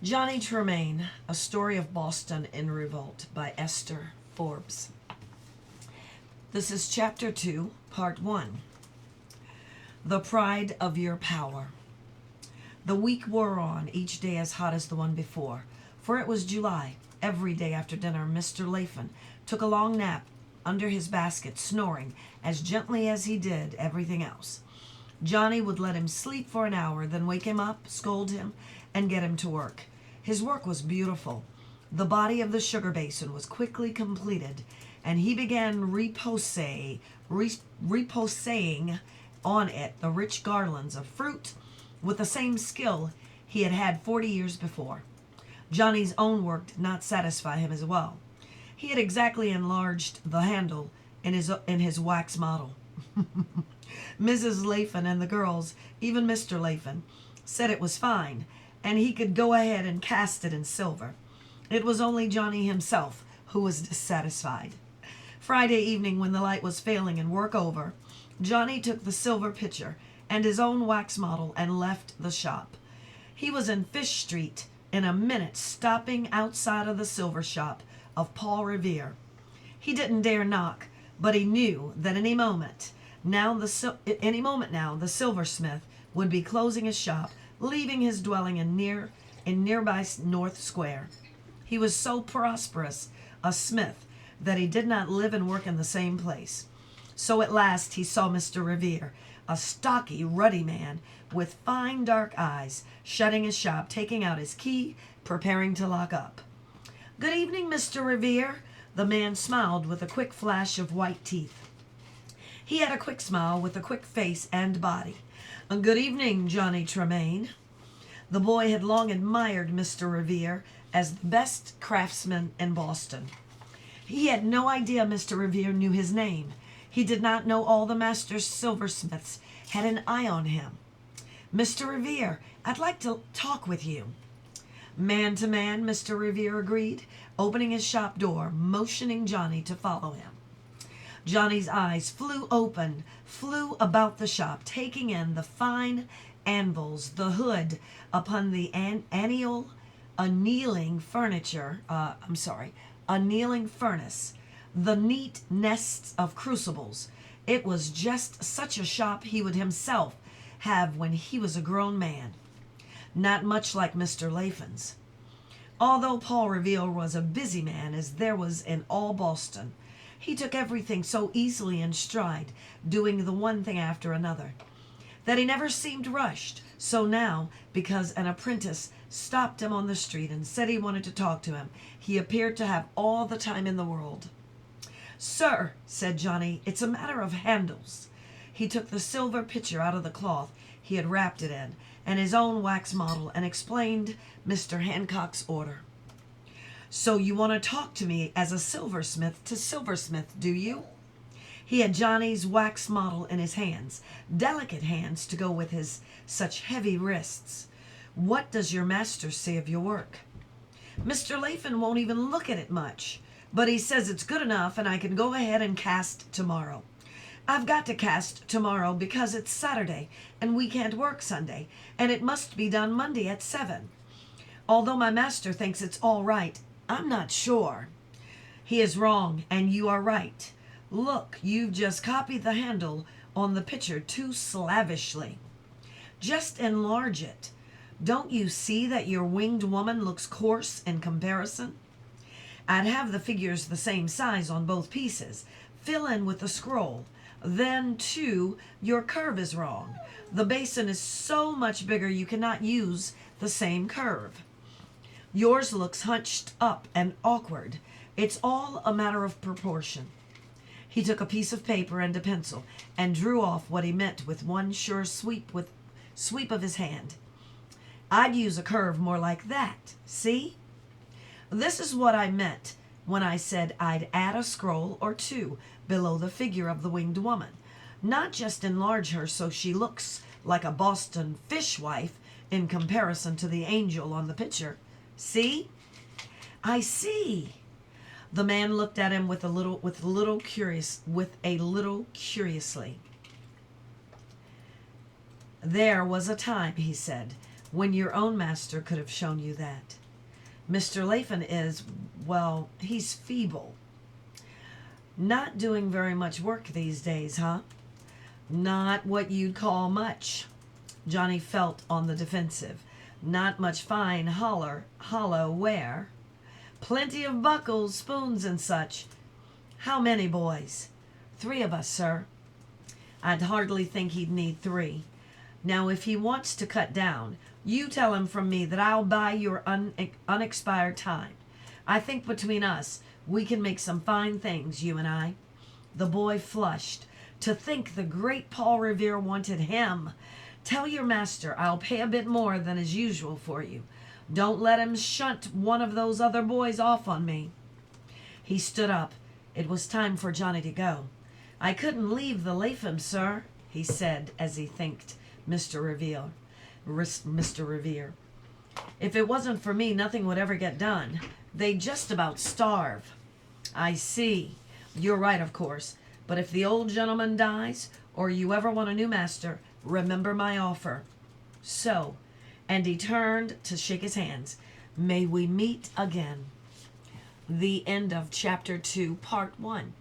Johnny Tremain, A Story of Boston in Revolt by Esther Forbes. This is Chapter 2, Part 1. The Pride of Your Power. The week wore on, each day as hot as the one before, for it was July. Every day after dinner, Mr. Laffan took a long nap under his basket, snoring as gently as he did everything else. Johnny would let him sleep for an hour, then wake him up, scold him, and get him to work. His work was beautiful. The body of the sugar basin was quickly completed, and he began reposing on it the rich garlands of fruit with the same skill he had had 40 years before. Johnny's own work did not satisfy him as well. He had exactly enlarged the handle in his wax model. Mrs. Laffan and the girls, even Mr. Laffan, said it was fine, and he could go ahead and cast it in silver. It was only Johnny himself who was dissatisfied. Friday evening, when the light was failing and work over, Johnny took the silver pitcher and his own wax model and left the shop. He was in Fish Street in a minute, stopping outside of the silver shop of Paul Revere. He didn't dare knock, but he knew that any moment now the silversmith would be closing his shop, leaving his dwelling in nearby North Square. He was so prosperous a smith that he did not live and work in the same place. So at last he saw Mr. Revere, a stocky, ruddy man with fine dark eyes, shutting his shop, taking out his key, preparing to lock up. "Good evening, Mr. Revere." The man smiled with a quick flash of white teeth. He had a quick smile with a quick face and body. "Good evening, Johnny Tremain." The boy had long admired Mr. Revere as the best craftsman in Boston. He had no idea Mr. Revere knew his name. He did not know all the master silversmiths had an eye on him. "Mr. Revere, I'd like to talk with you." "Man to man," Mr. Revere agreed, opening his shop door, motioning Johnny to follow him. Johnny's eyes flew about the shop, taking in the fine anvils, the hood upon the annealing furnace, the neat nests of crucibles. It was just such a shop he would himself have when he was a grown man. Not much like Mr. Laffan's. Although Paul Revere was a busy man, as there was in all Boston, he took everything so easily in stride, doing the one thing after another, that he never seemed rushed. So now, because an apprentice stopped him on the street and said he wanted to talk to him, he appeared to have all the time in the world. "Sir," said Johnny, "it's a matter of handles." He took the silver pitcher out of the cloth he had wrapped it in, and his own wax model, and explained Mr. Hancock's order. "So you want to talk to me as a silversmith to silversmith, do you?" He had Johnny's wax model in his hands, delicate hands to go with his such heavy wrists. "What does your master say of your work?" "Mr. Laffan won't even look at it much, but he says it's good enough and I can go ahead and cast tomorrow." "I've got to cast tomorrow because it's Saturday and we can't work Sunday, and it must be done Monday at 7. Although my master thinks it's all right, I'm not sure." "He is wrong and you are right. Look, you've just copied the handle on the pitcher too slavishly. Just enlarge it. Don't you see that your winged woman looks coarse in comparison? I'd have the figures the same size on both pieces. Fill in with the scroll. Then, too, your curve is wrong. The basin is so much bigger you cannot use the same curve. Yours looks hunched up and awkward. It's all a matter of proportion." He took a piece of paper and a pencil and drew off what he meant with one sure sweep of his hand. "I'd use a curve more like that. See? This is what I meant when I said I'd add a scroll or two below the figure of the winged woman. Not just enlarge her so she looks like a Boston fishwife in comparison to the angel on the pitcher. See?" "I see." The man looked at him with a little curiously. "There was a time," he said, when your own master could have shown you that. Mr. Laffan is, well, he's feeble. Not doing very much work these days, huh? Not what you'd call much. Johnny felt on the defensive. Not much fine hollow ware. Plenty of buckles, spoons, and such. How many boys? 3 of us, sir. I'd hardly think he'd need 3. Now, if he wants to cut down, you tell him from me that I'll buy your unexpired time. I think between us, we can make some fine things, you and I. The boy flushed. To think the great Paul Revere wanted him. Tell your master I'll pay a bit more than is usual for you. Don't let him shunt one of those other boys off on me. He stood up. It was time for Johnny to go. I couldn't leave the Laffan, sir, he said as he thanked Mr. Revere. If it wasn't for me, nothing would ever get done. They'd just about starve. I see. You're right, of course. But if the old gentleman dies, or you ever want a new master, remember my offer. So, and he turned to shake his hands. May we meet again. The end of chapter 2, part 1.